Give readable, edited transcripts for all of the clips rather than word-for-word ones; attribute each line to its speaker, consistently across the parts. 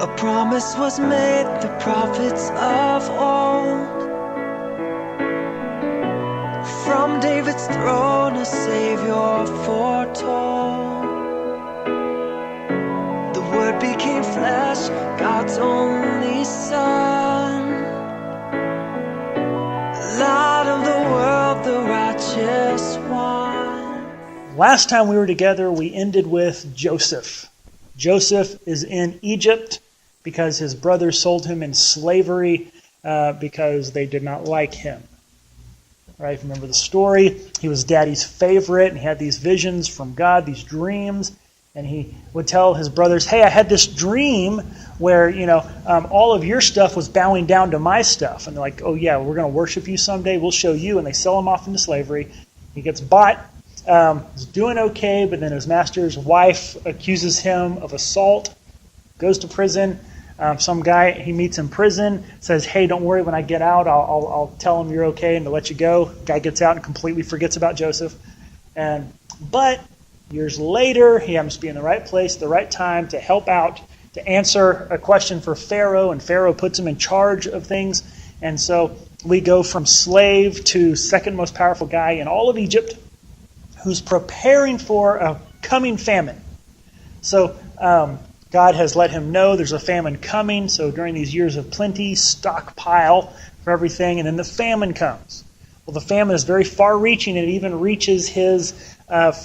Speaker 1: A promise was made, the prophets of old. From David's throne, a Savior foretold. The Word became flesh, God's only Son. Light of the world, the righteous one.
Speaker 2: Last time we were together, we ended with Joseph. Joseph is in Egypt because his brothers sold him in slavery because they did not like him. Right? Remember the story? He was daddy's favorite, and he had these visions from God, these dreams, and he would tell his brothers, hey, I had this dream where, all of your stuff was bowing down to my stuff. And they're like, oh yeah, we're going to worship you someday, we'll show you. And they sell him off into slavery. He gets bought. He's doing okay, but then his master's wife accuses him of assault, goes to prison. Some guy he meets in prison says, hey, don't worry, when I get out, I'll tell him you're okay and to let you go. Guy gets out and completely forgets about Joseph. But years later, he happens to be in the right place at the right time to help out, to answer a question for Pharaoh, and Pharaoh puts him in charge of things. And so we go from slave to second most powerful guy in all of Egypt, who's preparing for a coming famine. So God has let him know there's a famine coming. So during these years of plenty, stockpile for everything, and then the famine comes. Well, the famine is very far-reaching, and it even reaches his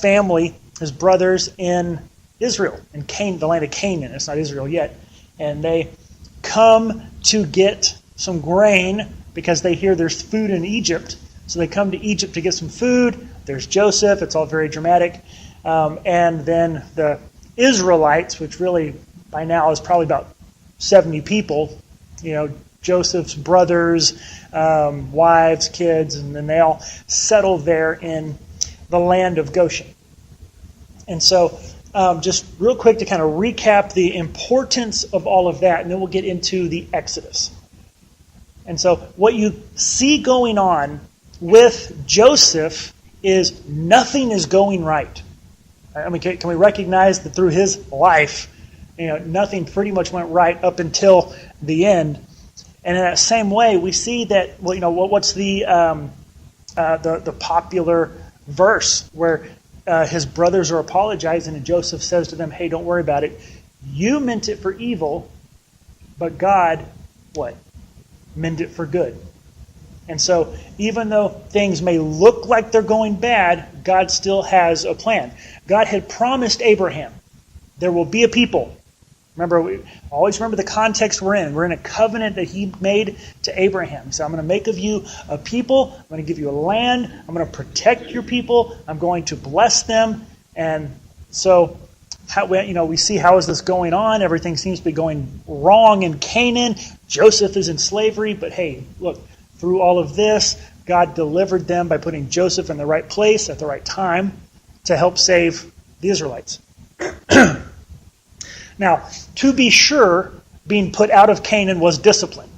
Speaker 2: family, his brothers in Israel, in the land of Canaan. It's not Israel yet. And they come to get some grain because they hear there's food in Egypt. So they come to Egypt to get some food. There's Joseph. It's all very dramatic. And then the Israelites, which really by now is probably about 70 people, Joseph's brothers, wives, kids, and then they all settle there in the land of Goshen. And so just real quick to kind of recap the importance of all of that, and then we'll get into the Exodus. And so what you see going on with Joseph is nothing is going right. I mean, can we recognize that through his life, nothing pretty much went right up until the end? And in that same way, we see that, what's the popular verse where his brothers are apologizing and Joseph says to them, hey, don't worry about it. You meant it for evil, but God, what? Meant it for good. And so even though things may look like they're going bad, God still has a plan. God had promised Abraham, there will be a people. Always remember the context we're in. We're in a covenant that he made to Abraham. He said, I'm going to make of you a people. I'm going to give you a land. I'm going to protect your people. I'm going to bless them. And so, we see how is this going on. Everything seems to be going wrong in Canaan. Joseph is in slavery. But hey, look, through all of this, God delivered them by putting Joseph in the right place at the right time to help save the Israelites. Now, to be sure, being put out of Canaan was discipline,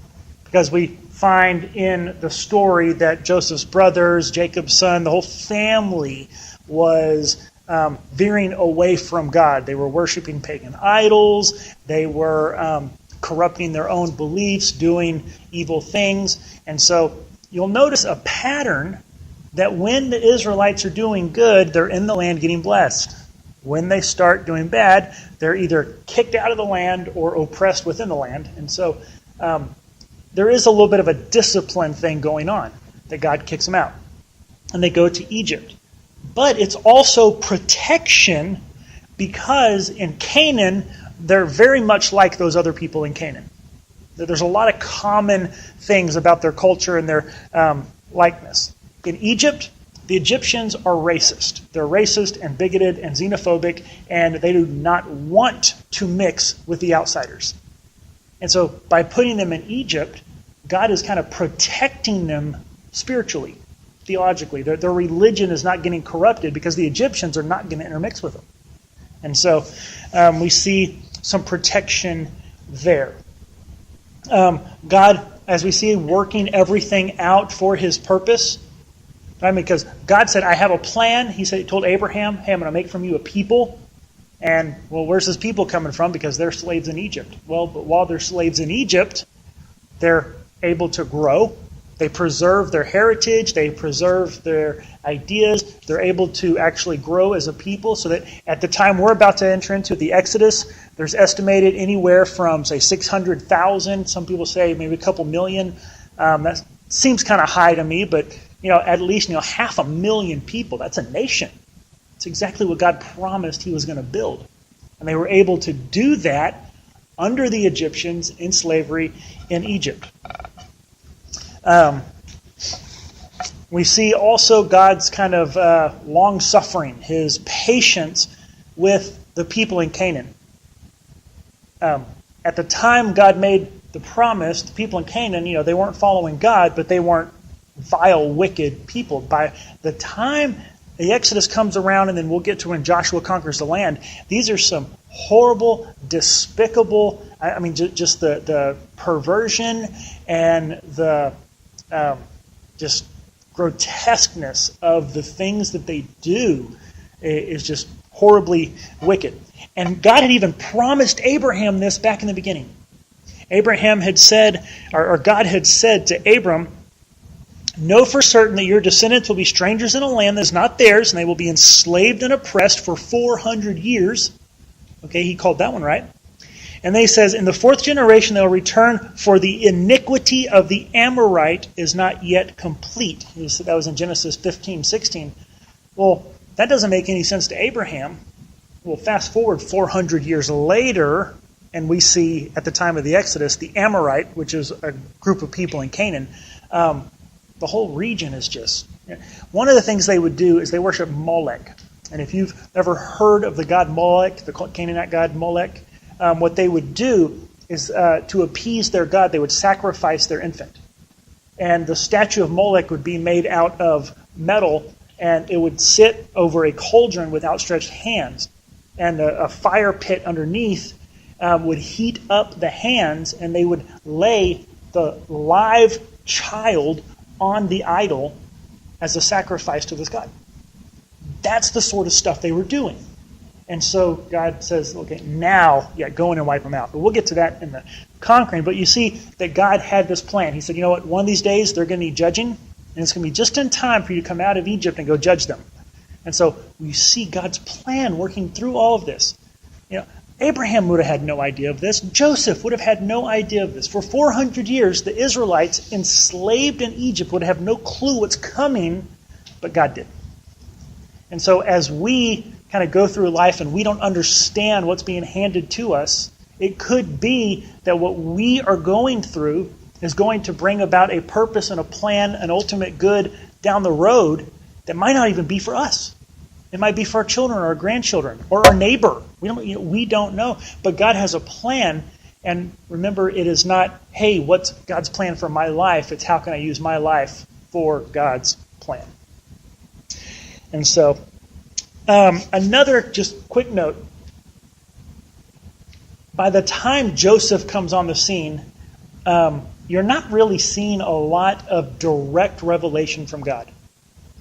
Speaker 2: because we find in the story that Joseph's brothers, Jacob's son, the whole family was veering away from God. They were worshiping pagan idols. They were corrupting their own beliefs, doing evil things. And so you'll notice a pattern that when the Israelites are doing good, they're in the land getting blessed. When they start doing bad, they're either kicked out of the land or oppressed within the land. And so there is a little bit of a discipline thing going on, that God kicks them out. And they go to Egypt. But it's also protection, because in Canaan, they're very much like those other people in Canaan. There's a lot of common things about their culture and their likeness. In Egypt, the Egyptians are racist. They're racist and bigoted and xenophobic, and they do not want to mix with the outsiders. And so by putting them in Egypt, God is kind of protecting them spiritually, theologically. Their religion is not getting corrupted because the Egyptians are not going to intermix with them. And so we see some protection there. God, as we see, working everything out for his purpose. Right? Because God said, I have a plan. He told Abraham, hey, I'm going to make from you a people. And, well, where's his people coming from? Because they're slaves in Egypt. Well, but while they're slaves in Egypt, they're able to grow. They preserve their heritage. They preserve their ideas. They're able to actually grow as a people so that at the time we're about to enter into the Exodus, there's estimated anywhere from, say, 600,000. Some people say maybe a couple million. That seems kind of high to me, but at least 500,000 people. That's a nation. It's exactly what God promised he was going to build. And they were able to do that under the Egyptians in slavery in Egypt. We see also God's kind of long-suffering, his patience with the people in Canaan. At the time God made the promise, the people in Canaan, they weren't following God, but they weren't vile, wicked people. By the time the Exodus comes around, and then we'll get to when Joshua conquers the land, these are some horrible, despicable, just the perversion and the just grotesqueness of the things that they do is just horribly wicked. And God had even promised Abraham this back in the beginning. Abraham had said, or God had said to Abram, know for certain that your descendants will be strangers in a land that is not theirs, and they will be enslaved and oppressed for 400 years. Okay, he called that one right. And then he says, in the fourth generation they will return, for the iniquity of the Amorite is not yet complete. That was in Genesis 15:16. Well, that doesn't make any sense to Abraham. Well, fast forward 400 years later, and we see at the time of the Exodus, the Amorite, which is a group of people in Canaan, the whole region is just... One of the things they would do is they worship Molech. And if you've ever heard of the god Molech, the Canaanite god Molech, what they would do is to appease their god, they would sacrifice their infant. And the statue of Molech would be made out of metal, and it would sit over a cauldron with outstretched hands. And a fire pit underneath would heat up the hands, and they would lay the live child on the idol as a sacrifice to this god. That's the sort of stuff they were doing. And so God says, okay, now, go in and wipe them out. But we'll get to that in the conquering. But you see that God had this plan. He said, you know what, one of these days they're going to need judging, and it's going to be just in time for you to come out of Egypt and go judge them. And so we see God's plan working through all of this. Abraham would have had no idea of this. Joseph would have had no idea of this. For 400 years, the Israelites enslaved in Egypt would have no clue what's coming, but God did. And so as we kind of go through life and we don't understand what's being handed to us, it could be that what we are going through is going to bring about a purpose and a plan, an ultimate good down the road that might not even be for us. It might be for our children or our grandchildren or our neighbor. We don't know. But God has a plan. And remember, it is not, hey, what's God's plan for my life? It's how can I use my life for God's plan. And so, another just quick note. By the time Joseph comes on the scene, you're not really seeing a lot of direct revelation from God.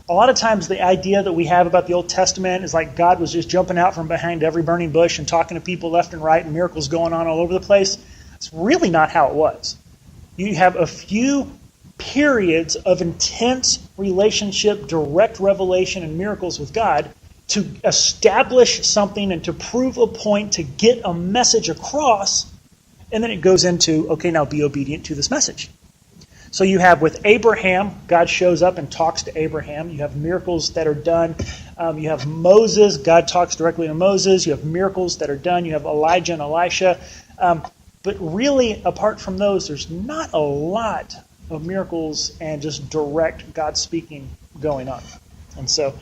Speaker 2: A lot of times the idea that we have about the Old Testament is like God was just jumping out from behind every burning bush and talking to people left and right and miracles going on all over the place. It's really not how it was. You have a few periods of intense relationship, direct revelation, and miracles with God to establish something and to prove a point, to get a message across, and then it goes into, okay, now be obedient to this message. So you have with Abraham, God shows up and talks to Abraham. You have miracles that are done. You have Moses, God talks directly to Moses. You have miracles that are done. You have Elijah and Elisha. But really, apart from those, there's not a lot of miracles and just direct God speaking going on. And so,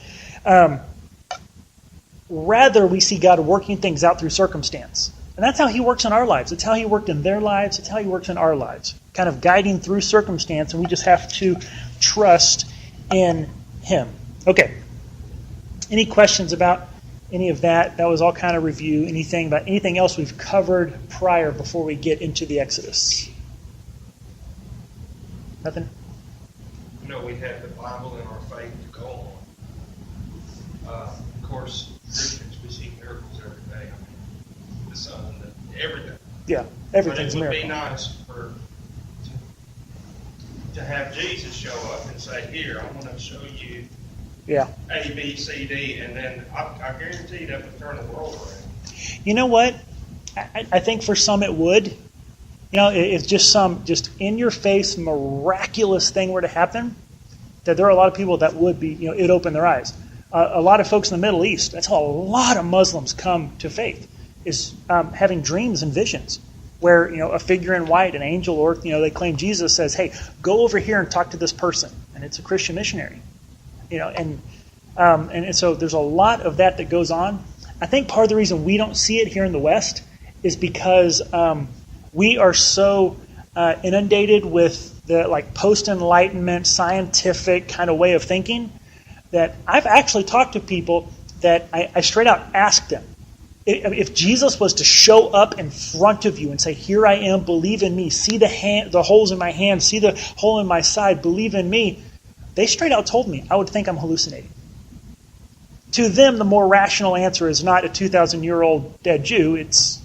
Speaker 2: rather we see God working things out through circumstance. And that's how he works in our lives. It's how he worked in their lives. It's how he works in our lives. Kind of guiding through circumstance, and we just have to trust in him. Okay. Any questions about any of that? That was all kind of review. Anything about anything else we've covered prior before we get into the Exodus? Nothing?
Speaker 3: We have the Bible and our faith to go on. Of course, Christians, we see miracles every day.
Speaker 2: Yeah,
Speaker 3: But
Speaker 2: everything's
Speaker 3: it
Speaker 2: a
Speaker 3: would
Speaker 2: miracle.
Speaker 3: be nice to have Jesus show up and say, here, I'm going to show you
Speaker 2: Yeah.
Speaker 3: A, B, C, D, and then I guarantee that would turn the world around.
Speaker 2: You know what? I think for some it would. You know, if just some just in your face miraculous thing were to happen, that there are a lot of people that would be, you know, it'd open their eyes. A lot of folks in the Middle East, that's how a lot of Muslims come to faith, is having dreams and visions where, you know, a figure in white, an angel, or, you know, they claim Jesus says, hey, go over here and talk to this person. And it's a Christian missionary. You know, and so there's a lot of that goes on. I think part of the reason we don't see it here in the West is because we are so inundated with the like post-enlightenment scientific kind of way of thinking that I've actually talked to people that I straight out asked them, if Jesus was to show up in front of you and say, here I am, believe in me, see the holes in my hand, see the hole in my side, believe in me, they straight out told me I would think I'm hallucinating. To them, the more rational answer is not a 2,000-year-old dead Jew, it's,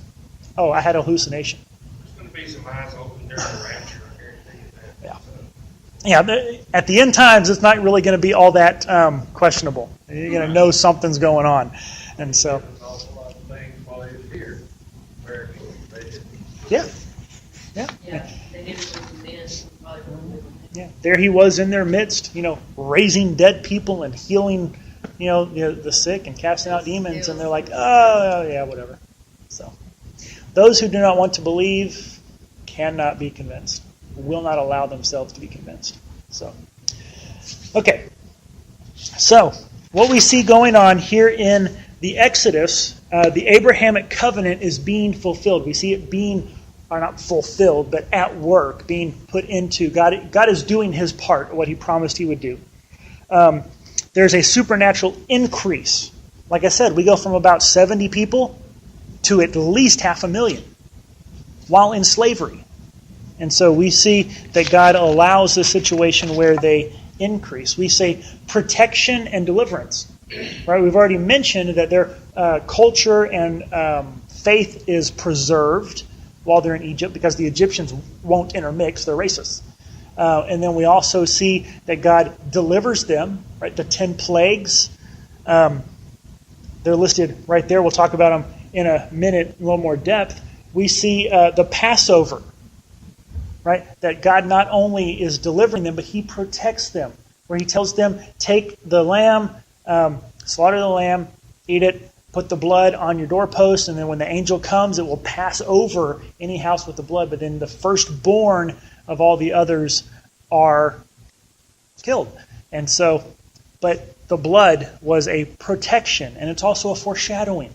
Speaker 2: oh, I had a hallucination.
Speaker 3: There's going to be some eyes open during the rapture, I guarantee you that.
Speaker 2: Yeah.
Speaker 3: So,
Speaker 2: Yeah, at the end times, it's not really going to be all that questionable. You're going to know something's going on. And so,
Speaker 4: There's an awful lot of things while he was here. Miracles. They didn't.
Speaker 2: yeah. Yeah.
Speaker 5: Yeah, they did it with the men, probably wouldn't do it.
Speaker 2: Yeah, there he was in their midst, you know, raising dead people and healing, you know, the sick and casting out demons, and they're like, oh, yeah, whatever. So, those who do not want to believe cannot be convinced, will not allow themselves to be convinced. So, okay. So, what we see going on here in the Exodus, the Abrahamic covenant is being fulfilled. We see it being, or not fulfilled, but at work, being put into. God is doing his part, what he promised he would do. There's a supernatural increase. Like I said, we go from about 70 people to at least 500,000 while in slavery. And so we see that God allows the situation where they increase. We say protection and deliverance. Right? We've already mentioned that their culture and faith is preserved while they're in Egypt because the Egyptians won't intermix. They're racist. And then we also see that God delivers them, right? The 10 plagues. They're listed right there. We'll talk about them in a minute, in a little more depth. We see the Passover, right? That God not only is delivering them, but he protects them. Where he tells them, take the lamb, slaughter the lamb, eat it, put the blood on your doorpost, and then when the angel comes, it will pass over any house with the blood. But then the firstborn of all the others are killed. And so, but the blood was a protection, and it's also a foreshadowing,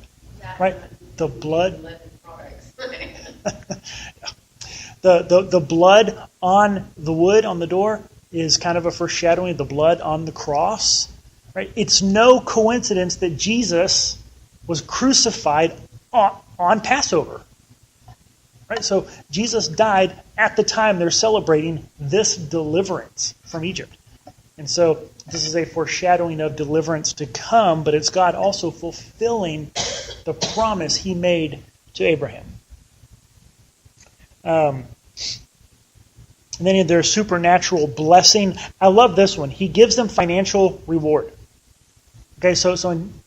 Speaker 2: right? The blood, the blood on the wood on the door is kind of a foreshadowing of the blood on the cross, right? It's no coincidence that Jesus was crucified on Passover. Right? So Jesus died at the time they're celebrating this deliverance from Egypt. And so this is a foreshadowing of deliverance to come, but it's God also fulfilling the promise he made to Abraham. And then there's supernatural blessing. I love this one. He gives them financial reward. Okay, so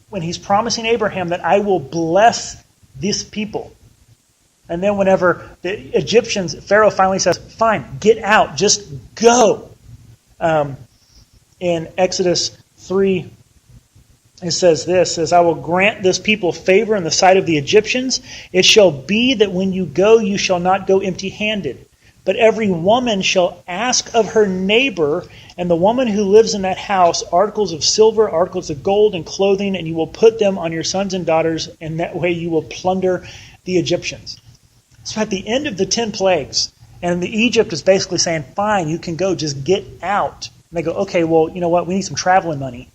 Speaker 2: when he's promising Abraham that I will bless this people, and then whenever the Egyptians, Pharaoh finally says, fine, get out, just go. In Exodus 3, it says this, I will grant this people favor in the sight of the Egyptians. It shall be that when you go, you shall not go empty-handed. But every woman shall ask of her neighbor, and the woman who lives in that house, articles of silver, articles of gold, and clothing, and you will put them on your sons and daughters, and that way you will plunder the Egyptians. So at the end of the 10 plagues, and Egypt is basically saying, fine, you can go, just get out. And they go, okay, well, you know what, we need some traveling money.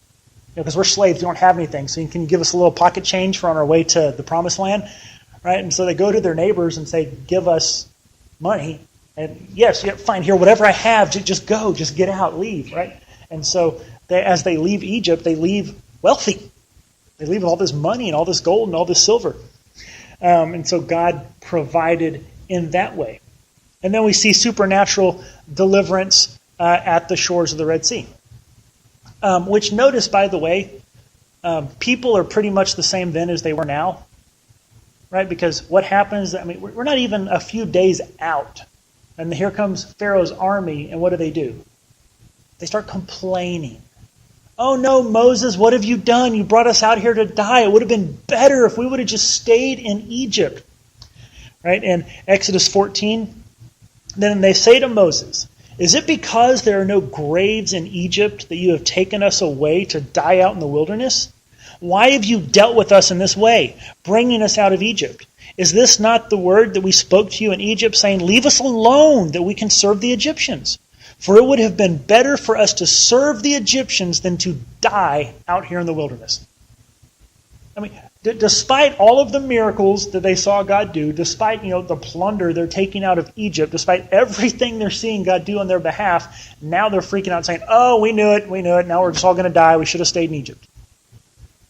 Speaker 2: Because we're slaves, we don't have anything, so can you give us a little pocket change for on our way to the promised land? Right? And so they go to their neighbors and say, give us money. And yes, yeah, fine, here, whatever I have, just go, just get out, leave, right? And so as they leave Egypt, they leave wealthy. They leave with all this money and all this gold and all this silver. And so God provided in that way. And then we see supernatural deliverance at the shores of the Red Sea. Which notice, by the way, people are pretty much the same then as they were now. Right? Because what happens, we're not even a few days out. And here comes Pharaoh's army, and what do? They start complaining. Oh no, Moses, what have you done? You brought us out here to die. It would have been better if we would have just stayed in Egypt. Right? In Exodus 14, then they say to Moses, is it because there are no graves in Egypt that you have taken us away to die out in the wilderness? Why have you dealt with us in this way, bringing us out of Egypt? Is this not the word that we spoke to you in Egypt, saying, leave us alone that we can serve the Egyptians? For it would have been better for us to serve the Egyptians than to die out here in the wilderness. Despite all of the miracles that they saw God do, despite the plunder they're taking out of Egypt, despite everything they're seeing God do on their behalf, now they're freaking out saying, oh, we knew it, now we're just all going to die, we should have stayed in Egypt.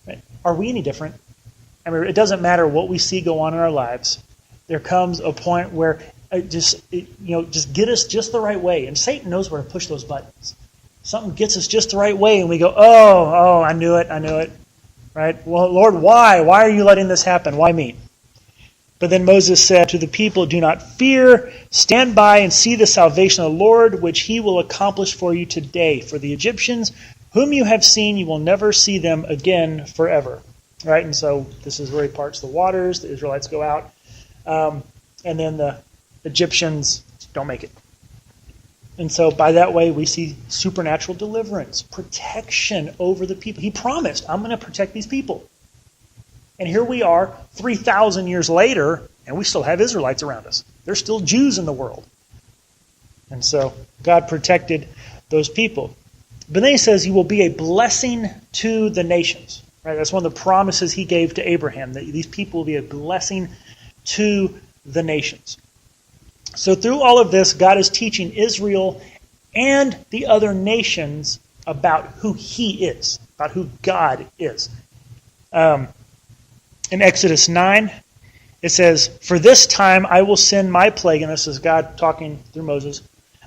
Speaker 2: Right? Are we any different? It doesn't matter what we see go on in our lives. There comes a point where just get us just the right way. And Satan knows where to push those buttons. Something gets us just the right way, and we go, oh, I knew it. Right? Well, Lord, why? Why are you letting this happen? Why me? But then Moses said to the people, do not fear. Stand by and see the salvation of the Lord, which he will accomplish for you today. For the Egyptians, whom you have seen, you will never see them again forever. Right? And so this is where he parts the waters. The Israelites go out. And then the Egyptians don't make it. And so by that way, we see supernatural deliverance, protection over the people. He promised, I'm going to protect these people. And here we are 3,000 years later, and we still have Israelites around us. There's still Jews in the world. And so God protected those people. But then he says he will be a blessing to the nations. Right? That's one of the promises he gave to Abraham, that these people will be a blessing to the nations. So through all of this, God is teaching Israel and the other nations about who he is, about who God is. In Exodus 9, it says, for this time I will send my plague, and this is God talking through Moses,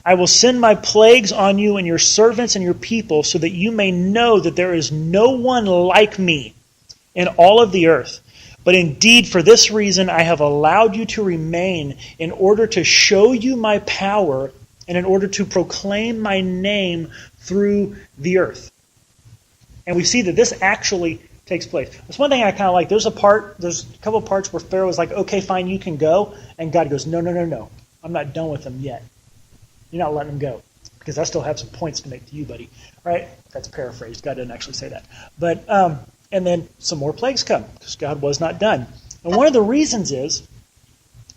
Speaker 2: I will send my plagues on you and your servants and your people so that you may know that there is no one like me in all of the earth. But indeed, for this reason, I have allowed you to remain in order to show you my power and in order to proclaim my name through the earth. And we see that this actually takes place. That's one thing I kind of like. There's a couple of parts where Pharaoh is like, okay, fine, you can go. And God goes, no. I'm not done with them yet. You're not letting them go. Because I still have some points to make to you, buddy. Right? That's paraphrased. God didn't actually say that. But, and then some more plagues come, because God was not done. And one of the reasons is,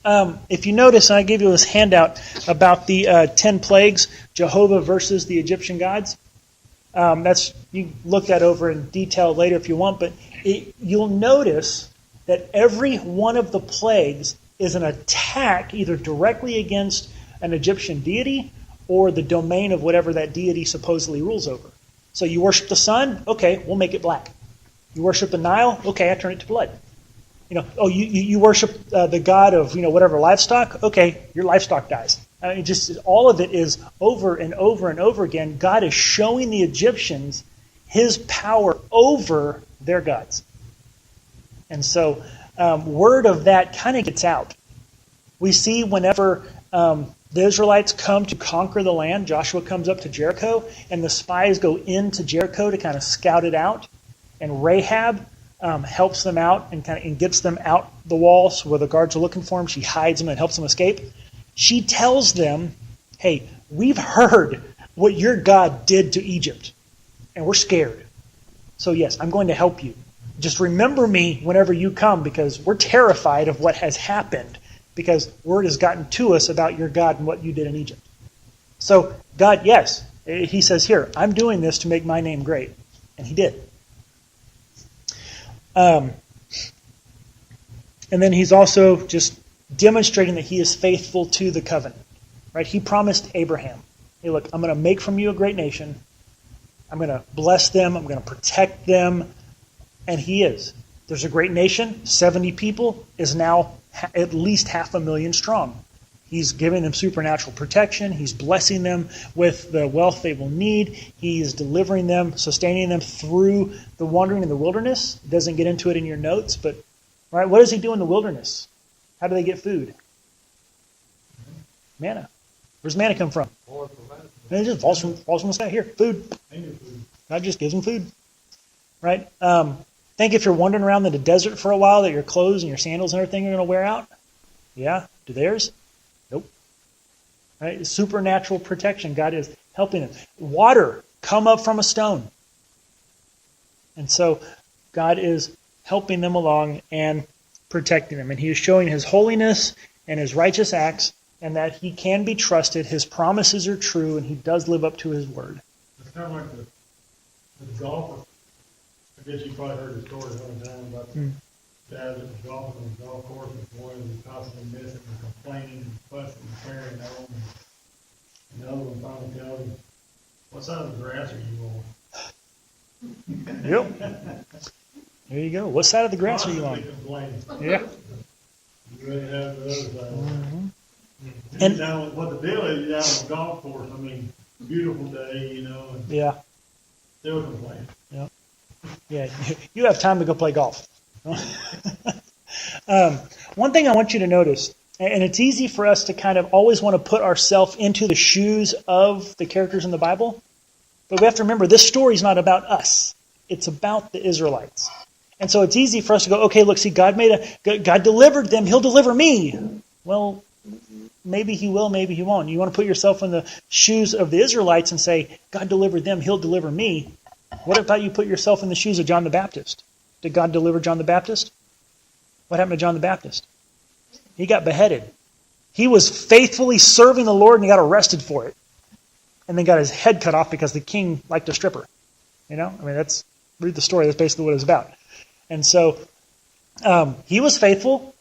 Speaker 2: if you notice, and I gave you this handout about the 10 plagues, Jehovah versus the Egyptian gods. You can look that over in detail later if you want, but you'll notice that every one of the plagues is an attack either directly against an Egyptian deity or the domain of whatever that deity supposedly rules over. So you worship the sun? Okay, we'll make it black. You worship the Nile? Okay, I turn it to blood. You worship the god of whatever livestock? Okay, your livestock dies. Just all of it is over and over and over again. God is showing the Egyptians his power over their gods. And so word of that kind of gets out. We see whenever the Israelites come to conquer the land, Joshua comes up to Jericho, and the spies go into Jericho to kind of scout it out. And Rahab helps them out and gets them out the walls where the guards are looking for them. She hides them and helps them escape. She tells them, hey, we've heard what your God did to Egypt, and we're scared. So yes, I'm going to help you. Just remember me whenever you come, because we're terrified of what has happened, because word has gotten to us about your God and what you did in Egypt. So God, yes, he says here, I'm doing this to make my name great. And he did. And then he's also just demonstrating that he is faithful to the covenant. Right? He promised Abraham, hey, look, I'm going to make from you a great nation. I'm going to bless them. I'm going to protect them. And he is. There's a great nation. 70 people is now at least 500,000 strong. He's giving them supernatural protection. He's blessing them with the wealth they will need. He is delivering them, sustaining them through the wandering in the wilderness. It doesn't get into it in your notes, but right, what does he do in the wilderness? How do they get food? Manna. Where's manna come from? And it just falls from the sky. Here, food. God just gives them food. Right? Think if you're wandering around in the desert for a while that your clothes and your sandals and everything are going to wear out. Yeah? Do theirs? Nope. Right? Supernatural protection. God is helping them. Water come up from a stone. And so God is helping them along and protecting them. And he is showing his holiness and his righteous acts, and that he can be trusted. His promises are true, and he does live up to his word.
Speaker 4: It's kind of like the golfer. I guess you probably heard the story one time about the dad that was golfing on the golf course and the boy was constantly missing and complaining and fussing and carrying on. And the other one finally tells him, "What side of the grass are you on?"
Speaker 2: Yep. There you go. What side of the grass are you on?
Speaker 4: Complaining.
Speaker 2: Yeah.
Speaker 4: You really have the other side.
Speaker 2: Mm-hmm.
Speaker 4: And down, what the deal is, down on the golf course, I mean, beautiful day, and
Speaker 2: Yeah.
Speaker 4: still complaining.
Speaker 2: Yeah. Yeah. You have time to go play golf. One thing I want you to notice, and it's easy for us to kind of always want to put ourselves into the shoes of the characters in the Bible, but we have to remember this story is not about us. It's about the Israelites. And so it's easy for us to go, okay, look, see, God delivered them, he'll deliver me. Well, maybe he will, maybe he won't. You want to put yourself in the shoes of the Israelites and say, God delivered them, he'll deliver me. What about you put yourself in the shoes of John the Baptist? Did God deliver John the Baptist? What happened to John the Baptist? He got beheaded. He was faithfully serving the Lord and he got arrested for it. And then got his head cut off because the king liked a stripper. You know? I mean, read the story. That's basically what it's about. And so, he was faithful.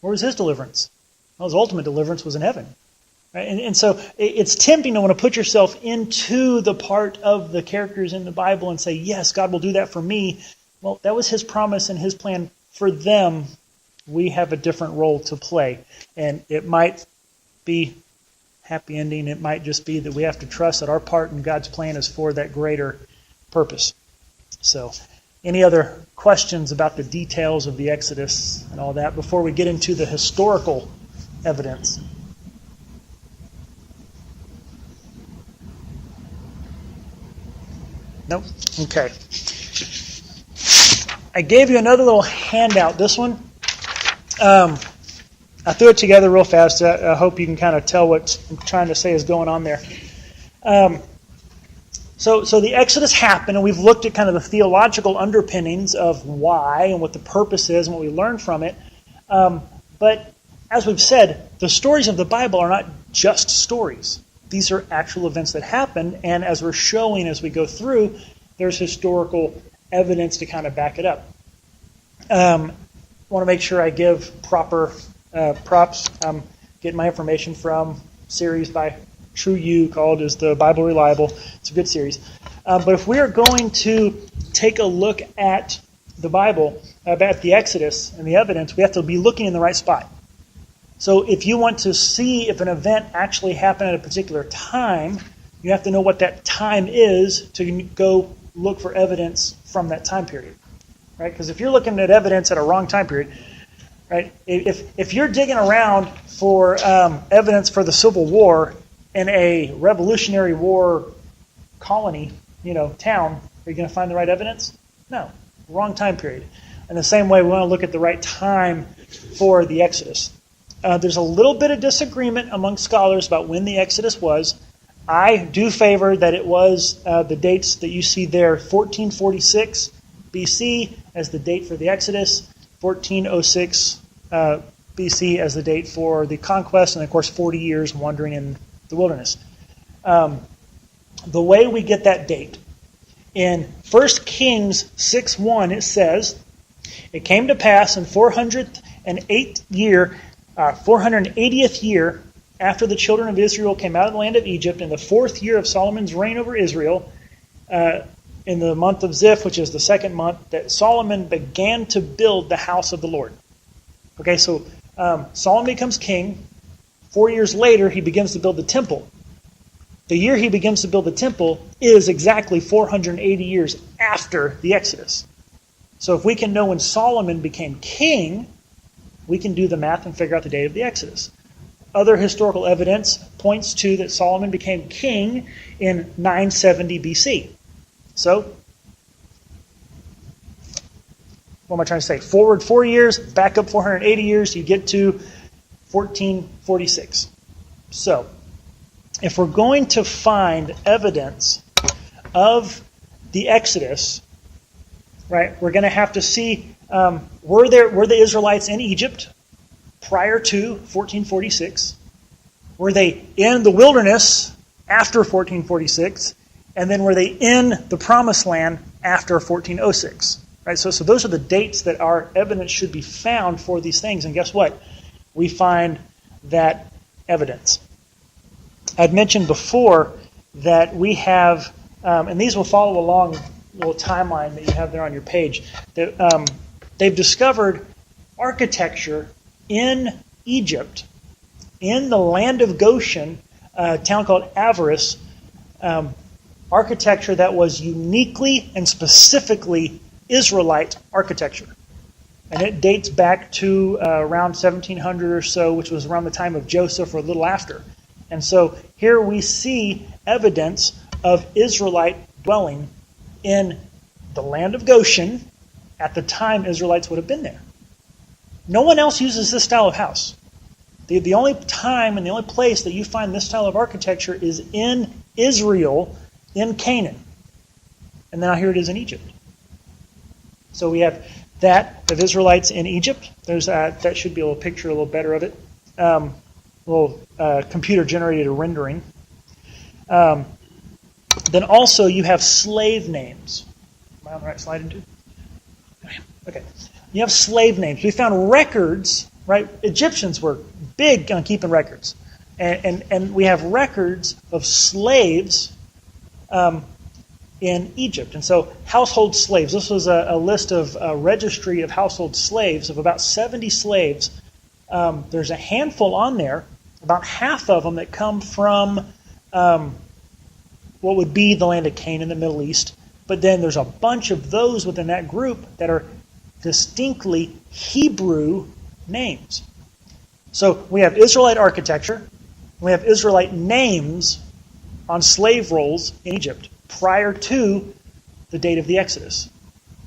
Speaker 2: Where was his deliverance? Well, his ultimate deliverance was in heaven. Right? And so it's tempting to want to put yourself into the part of the characters in the Bible and say, yes, God will do that for me. Well, that was his promise and his plan for them. We have a different role to play. And it might be happy ending. It might just be that we have to trust that our part in God's plan is for that greater purpose. So, any other questions about the details of the Exodus and all that before we get into the historical evidence? Nope. Okay. I gave you another little handout. This one, I threw it together real fast. I hope you can kind of tell what I'm trying to say is going on there. So the Exodus happened, and we've looked at kind of the theological underpinnings of why and what the purpose is and what we learn from it. But as we've said, the stories of the Bible are not just stories. These are actual events that happened, and as we're showing as we go through, there's historical evidence to kind of back it up. I want to make sure I give proper props. Getting my information from a series by True You called Is the Bible Reliable? It's a good series. But if we are going to take a look at the Bible, at the Exodus and the evidence, we have to be looking in the right spot. So if you want to see if an event actually happened at a particular time, you have to know what that time is to go look for evidence from that time period. Right? Because if you're looking at evidence at a wrong time period, right? If you're digging around for evidence for the Civil War in a Revolutionary War colony, town, are you going to find the right evidence? No. Wrong time period. In the same way, we want to look at the right time for the Exodus. There's a little bit of disagreement among scholars about when the Exodus was. I do favor that it was the dates that you see there, 1446 BC as the date for the Exodus, 1406 BC as the date for the conquest, and of course 40 years wandering in the wilderness. The way we get that date, in 1 Kings 6:1 it says, "It came to pass in 480th year after the children of Israel came out of the land of Egypt, in the 4th year of Solomon's reign over Israel, in the month of Ziph, which is the 2nd month, that Solomon began to build the house of the Lord." Okay, so Solomon becomes king. 4 years later, he begins to build the temple. The year he begins to build the temple is exactly 480 years after the Exodus. So if we can know when Solomon became king, we can do the math and figure out the date of the Exodus. Other historical evidence points to that Solomon became king in 970 BC. So, what am I trying to say? Forward 4 years, back up 480 years, you get to 1446. So, if we're going to find evidence of the Exodus, right, we're going to have to see, were the Israelites in Egypt prior to 1446? Were they in the wilderness after 1446? And then were they in the Promised Land after 1406? Right, so those are the dates that our evidence should be found for these things. And guess what? We find that evidence. I'd mentioned before that we have, and these will follow along the little timeline that you have there on your page, that they've discovered architecture in Egypt, in the land of Goshen, a town called Avaris, architecture that was uniquely and specifically Israelite architecture. And it dates back to around 1700 or so, which was around the time of Joseph or a little after. And so here we see evidence of Israelite dwelling in the land of Goshen at the time Israelites would have been there. No one else uses this style of house. The only time and the only place that you find this style of architecture is in Israel, in Canaan. And then here it is in Egypt. So we have that of Israelites in Egypt. There's that should be a little picture, a little better of it. A little computer-generated rendering. Then also you have slave names. Am I on the right slide into? Okay. You have slave names. We found records, right? Egyptians were big on keeping records. And we have records of slaves in Egypt. And so household slaves. This was a list of a registry of household slaves of about 70 slaves. There's a handful on there, about half of them that come from what would be the land of Canaan, the Middle East. But then there's a bunch of those within that group that are distinctly Hebrew names. So we have Israelite architecture. We have Israelite names on slave rolls in Egypt prior to the date of the Exodus.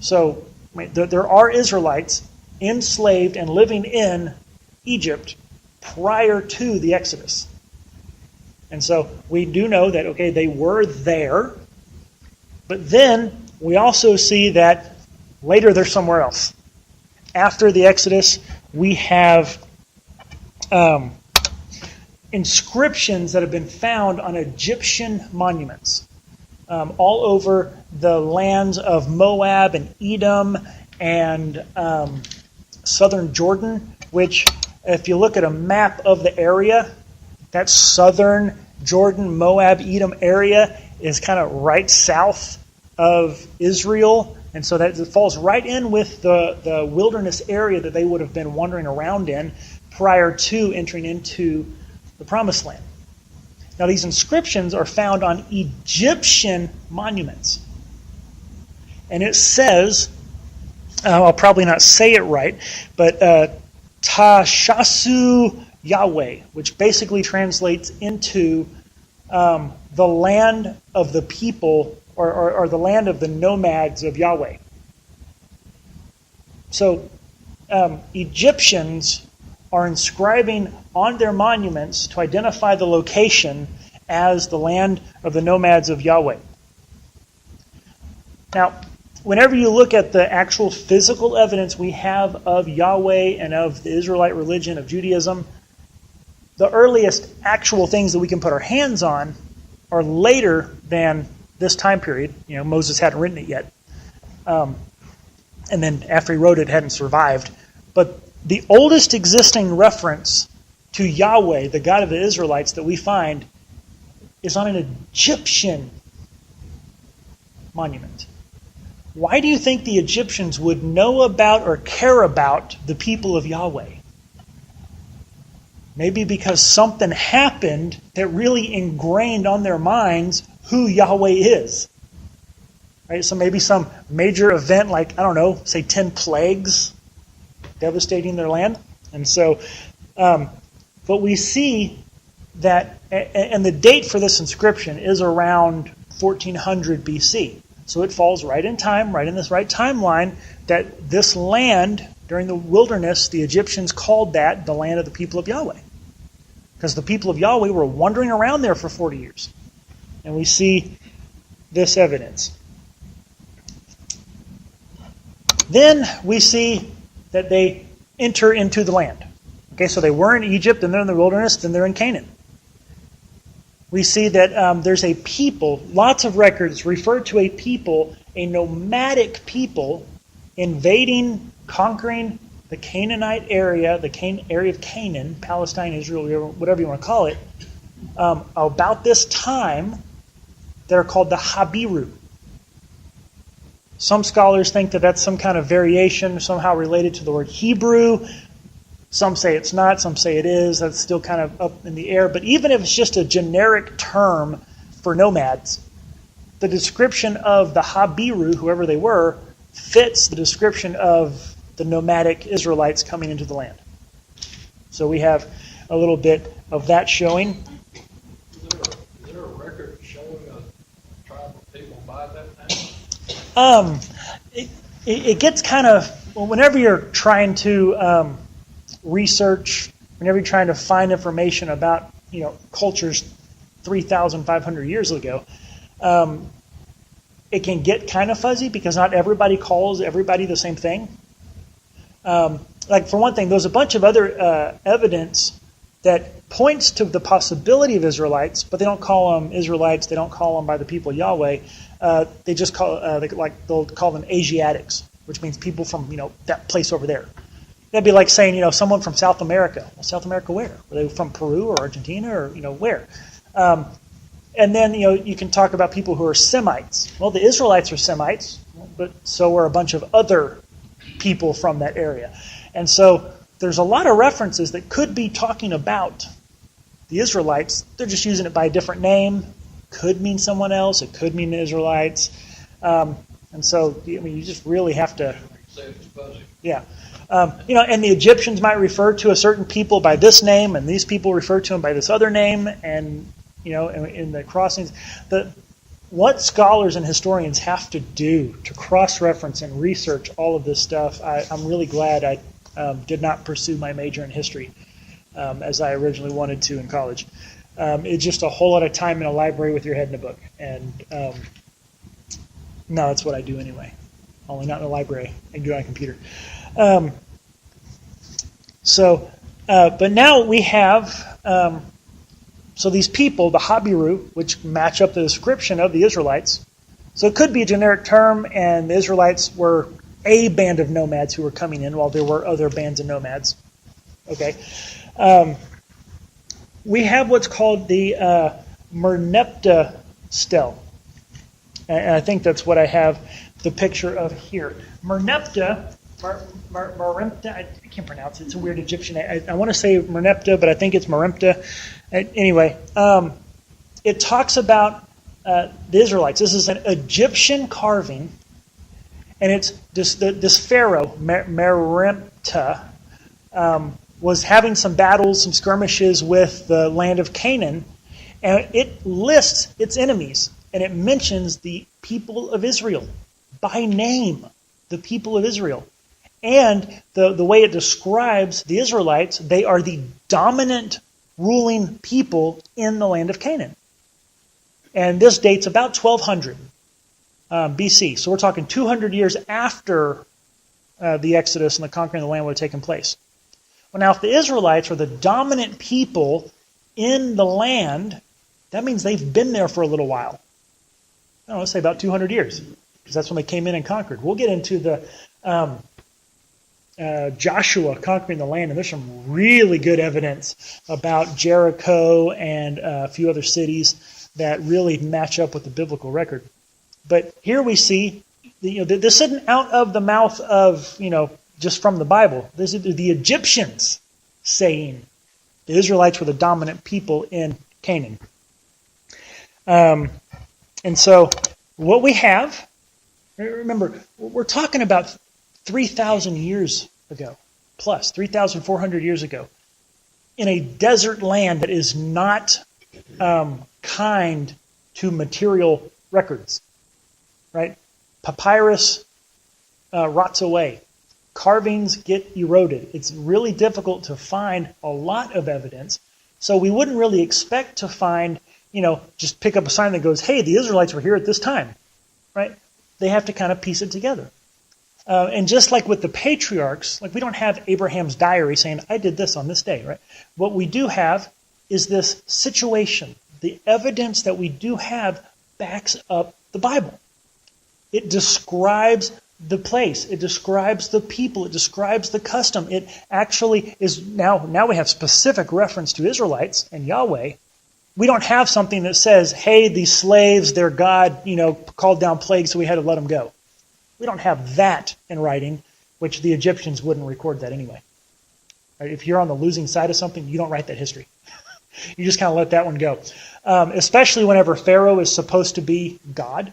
Speaker 2: So there are Israelites enslaved and living in Egypt prior to the Exodus. And so we do know that, okay, they were there, but then we also see that later they're somewhere else. After the Exodus, we have inscriptions that have been found on Egyptian monuments all over the lands of Moab and Edom and southern Jordan, which, if you look at a map of the area, that southern Jordan, Moab, Edom area is kind of right south of Israel. And so that falls right in with the wilderness area that they would have been wandering around in prior to entering into the Promised Land. Now, these inscriptions are found on Egyptian monuments. And it says, I'll probably not say it right, but Tashasu Yahweh, which basically translates into the land of the people, or the land of the nomads of Yahweh. So Egyptians are inscribing on their monuments to identify the location as the land of the nomads of Yahweh. Now, whenever you look at the actual physical evidence we have of Yahweh and of the Israelite religion, of Judaism, the earliest actual things that we can put our hands on are later than this time period. You know, Moses hadn't written it yet. And then after he wrote it, it hadn't survived. But the oldest existing reference to Yahweh, the God of the Israelites, that we find is on an Egyptian monument. Why do you think the Egyptians would know about or care about the people of Yahweh? Maybe because something happened that really ingrained on their minds who Yahweh is. Right? So maybe some major event like, I don't know, say 10 plagues devastating their land. And so, but we see that, and the date for this inscription is around 1400 BC. So it falls right in time, right in this right timeline, that this land, during the wilderness, the Egyptians called that the land of the people of Yahweh. Because the people of Yahweh were wandering around there for 40 years. And we see this evidence. Then we see that they enter into the land. Okay, so they were in Egypt, and they're in the wilderness, then they're in Canaan. We see that there's a people, lots of records refer to a people, a nomadic people, invading, conquering the Canaanite area, the area of Canaan, Palestine, Israel, whatever you want to call it, about this time. They're called the Habiru. Some scholars think that that's some kind of variation, somehow related to the word Hebrew. Some say it's not, some say it is. That's still kind of up in the air. But even if it's just a generic term for nomads, the description of the Habiru, whoever they were, fits the description of the nomadic Israelites coming into the land. So we have a little bit of that showing.
Speaker 6: Is there a record showing a tribe of people by that name?
Speaker 2: It gets kind of, well, whenever you're trying to research, whenever you're trying to find information about, cultures 3,500 years ago, it can get kind of fuzzy because not everybody calls everybody the same thing. Like, for one thing, there's a bunch of other evidence that points to the possibility of Israelites, but they don't call them Israelites. They don't call them by the people of Yahweh. They just call they'll call them Asiatics, which means people from that place over there. That'd be like saying someone from South America. Well, South America where? Were they from Peru or Argentina or where? And then you can talk about people who are Semites. Well, the Israelites are Semites, but so are a bunch of other people from that area. And so there's a lot of references that could be talking about the Israelites. They're just using it by a different name. Could mean someone else. It could mean the Israelites. And so, you just really have to... Yeah. And the Egyptians might refer to a certain people by this name, and these people refer to them by this other name, and, in the crossings. What scholars and historians have to do to cross-reference and research all of this stuff, I'm really glad I did not pursue my major in history as I originally wanted to in college. It's just a whole lot of time in a library with your head in a book. And no, that's what I do anyway. Only not in a library. I can do it on a computer. But now we have... So these people, the Habiru, which match up the description of the Israelites. So it could be a generic term, and the Israelites were a band of nomads who were coming in while there were other bands of nomads. Okay. We have what's called the Merneptah stele. And I think that's what I have the picture of here. Merneptah, I can't pronounce it. It's a weird Egyptian. I want to say Merneptah, but I think it's Meremptah. Anyway, it talks about the Israelites. This is an Egyptian carving, and it's this pharaoh, Meremptah, was having some battles, some skirmishes with the land of Canaan, and it lists its enemies, and it mentions the people of Israel by name, the people of Israel. And the way it describes the Israelites, they are the dominant ruling people in the land of Canaan. And this dates about 1200 BC. So we're talking 200 years after the Exodus and the conquering of the land would have taken place. Well, now, if the Israelites are the dominant people in the land, that means they've been there for a little while. I don't know, let's say about 200 years, because that's when they came in and conquered. We'll get into the Joshua conquering the land, and there's some really good evidence about Jericho and a few other cities that really match up with the biblical record. But here we see, this isn't out of the mouth of, just from the Bible. This is the Egyptians saying The Israelites were the dominant people in Canaan. And so what we have, remember, we're talking about 3,000 years ago, plus 3,400 years ago, in a desert land that is not kind to material records, right? Papyrus rots away. Carvings get eroded. It's really difficult to find a lot of evidence. So we wouldn't really expect to find, just pick up a sign that goes, hey, the Israelites were here at this time, right? They have to kind of piece it together. And just like with the patriarchs, like we don't have Abraham's diary saying, I did this on this day, right? What we do have is this situation. The evidence that we do have backs up the Bible. It describes the place. It describes the people. It describes the custom. It actually is now we have specific reference to Israelites and Yahweh. We don't have something that says, hey, these slaves, their God, called down plagues, so we had to let them go. We don't have that in writing, which the Egyptians wouldn't record that anyway. Right? If you're on the losing side of something, you don't write that history. You just kind of let that one go. Especially whenever Pharaoh is supposed to be God.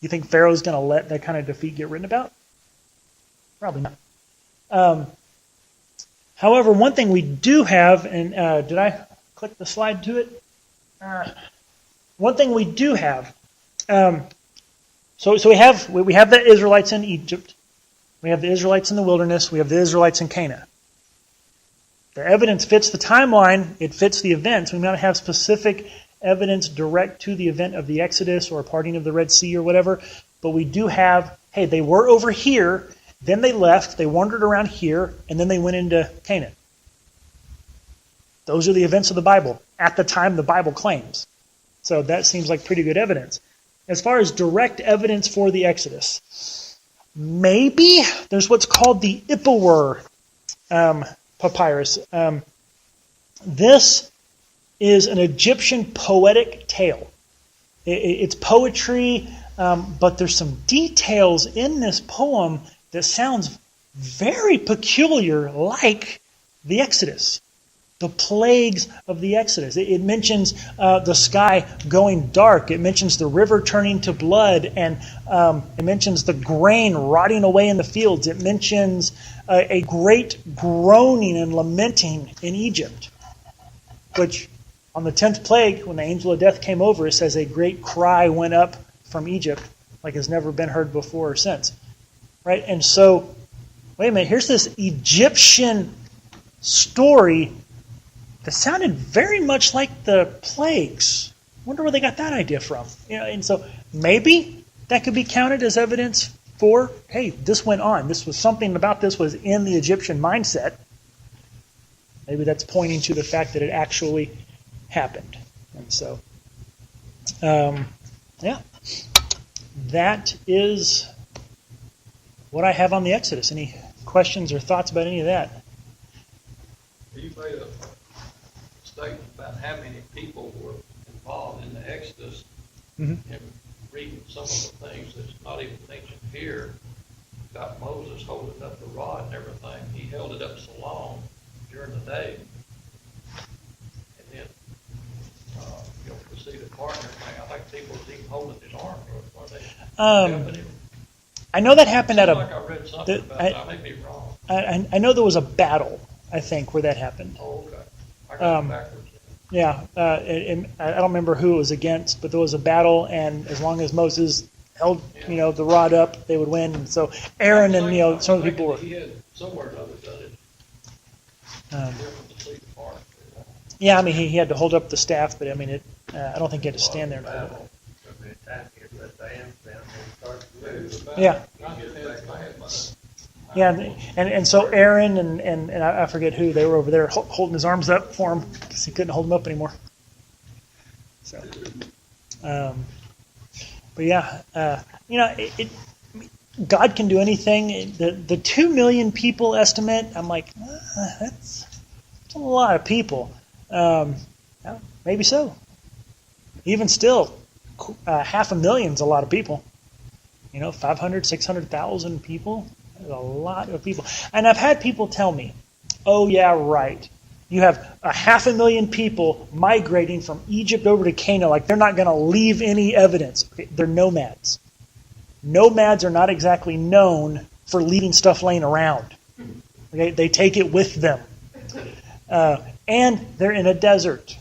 Speaker 2: You think Pharaoh's going to let that kind of defeat get written about? Probably not. However, one thing we do have, and did I click the slide to it? One thing we do have, so we have the Israelites in Egypt, we have the Israelites in the wilderness, we have the Israelites in Canaan. The evidence fits the timeline, it fits the events. We may not have specific evidence direct to the event of the Exodus or parting of the Red Sea or whatever, but we do have, hey, they were over here, then they left, they wandered around here, and then they went into Canaan. Those are the events of the Bible at the time the Bible claims. So that seems like pretty good evidence. As far as direct evidence for the Exodus, maybe there's what's called the Ipuwer papyrus. This is an Egyptian poetic tale. It's poetry, but there's some details in this poem that sounds very peculiar, like the Exodus. The plagues of the Exodus. It mentions the sky going dark. It mentions the river turning to blood, and it mentions the grain rotting away in the fields. It mentions a great groaning and lamenting in Egypt, which on the 10th plague, when the angel of death came over, it says a great cry went up from Egypt like has never been heard before or since. Right? And so, wait a minute, here's this Egyptian story that sounded very much like the plagues. Wonder where they got that idea from. And so maybe that could be counted as evidence for, hey, this went on. This was something about this was in the Egyptian mindset. Maybe that's pointing to the fact that it actually happened. And so, that is what I have on the Exodus. Any questions or thoughts about any of that?
Speaker 6: You made a statement about how many people were involved in the Exodus, and reading some of the things that's not even mentioned here about Moses holding up the rod and everything. He held it up so long during the day, and then proceeded to partner. I think people was even holding his arm, or they helping him.
Speaker 2: I know that happened at a.
Speaker 6: Like I read something about that. I may be wrong.
Speaker 2: I know there was a battle, I think, where that happened.
Speaker 6: Oh, okay. I got it backwards.
Speaker 2: Yeah, and I don't remember who it was against, but there was a battle, and as long as Moses held, the rod up, they would win. And so Aaron and some of the people were.
Speaker 6: He had somewhere or other done it.
Speaker 2: Yeah, I mean he had to hold up the staff, but I mean I don't think he had to stand there and hold it. Yeah. Yeah, and so Aaron and I forget who, they were over there holding his arms up for him because he couldn't hold them up anymore. So, but yeah, God can do anything. The 2 million people estimate, I'm like, that's a lot of people. Maybe so. Even still, 500,000's a lot of people. 500, 600,000 people. There's a lot of people. And I've had people tell me, oh, yeah, right. You have 500,000 people migrating from Egypt over to Canaan. Like, they're not going to leave any evidence. Okay, they're nomads. Nomads are not exactly known for leaving stuff laying around. Okay, they take it with them. And they're in a desert.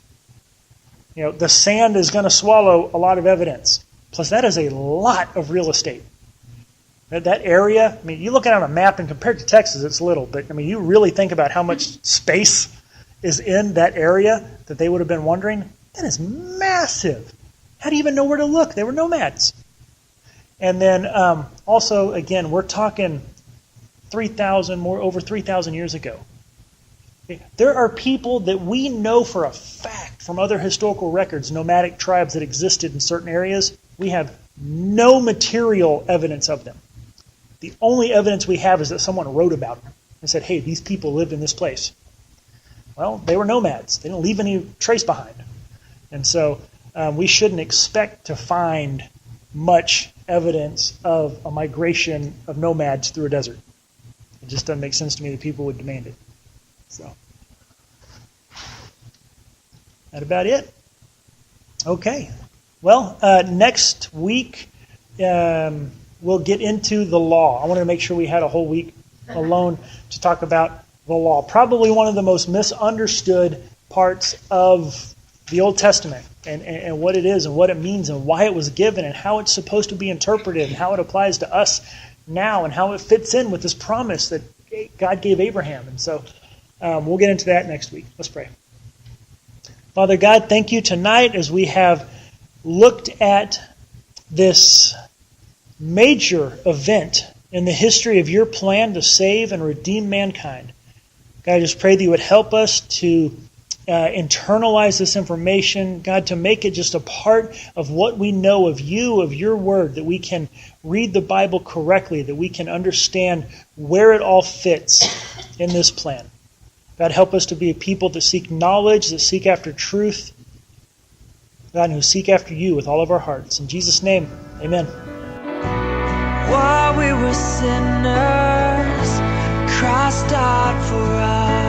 Speaker 2: The sand is going to swallow a lot of evidence. Plus, that is a lot of real estate. That area, I mean, you look at it on a map and compared to Texas, it's little. But, I mean, you really think about how much space is in that area that they would have been wondering. That is massive. How do you even know where to look? They were nomads. And then also, again, we're talking over 3,000 years ago. Okay. There are people that we know for a fact from other historical records, nomadic tribes that existed in certain areas. We have no material evidence of them. The only evidence we have is that someone wrote about them and said, hey, these people lived in this place. Well, they were nomads. They didn't leave any trace behind. And so we shouldn't expect to find much evidence of a migration of nomads through a desert. It just doesn't make sense to me that people would demand it. So, that about it. Okay. Well, next week we'll get into the law. I wanted to make sure we had a whole week alone to talk about the law. Probably one of the most misunderstood parts of the Old Testament and what it is and what it means and why it was given and how it's supposed to be interpreted and how it applies to us now and how it fits in with this promise that God gave Abraham. And so we'll get into that next week. Let's pray. Father God, thank you tonight as we have looked at this major event in the history of your plan to save and redeem mankind. God, I just pray that you would help us to internalize this information, God, to make it just a part of what we know of you, of your word, that we can read the Bible correctly, that we can understand where it all fits in this plan. God, help us to be a people that seek knowledge, that seek after truth, God, and who seek after you with all of our hearts. In Jesus' name, amen.
Speaker 1: While we were sinners, Christ died for us.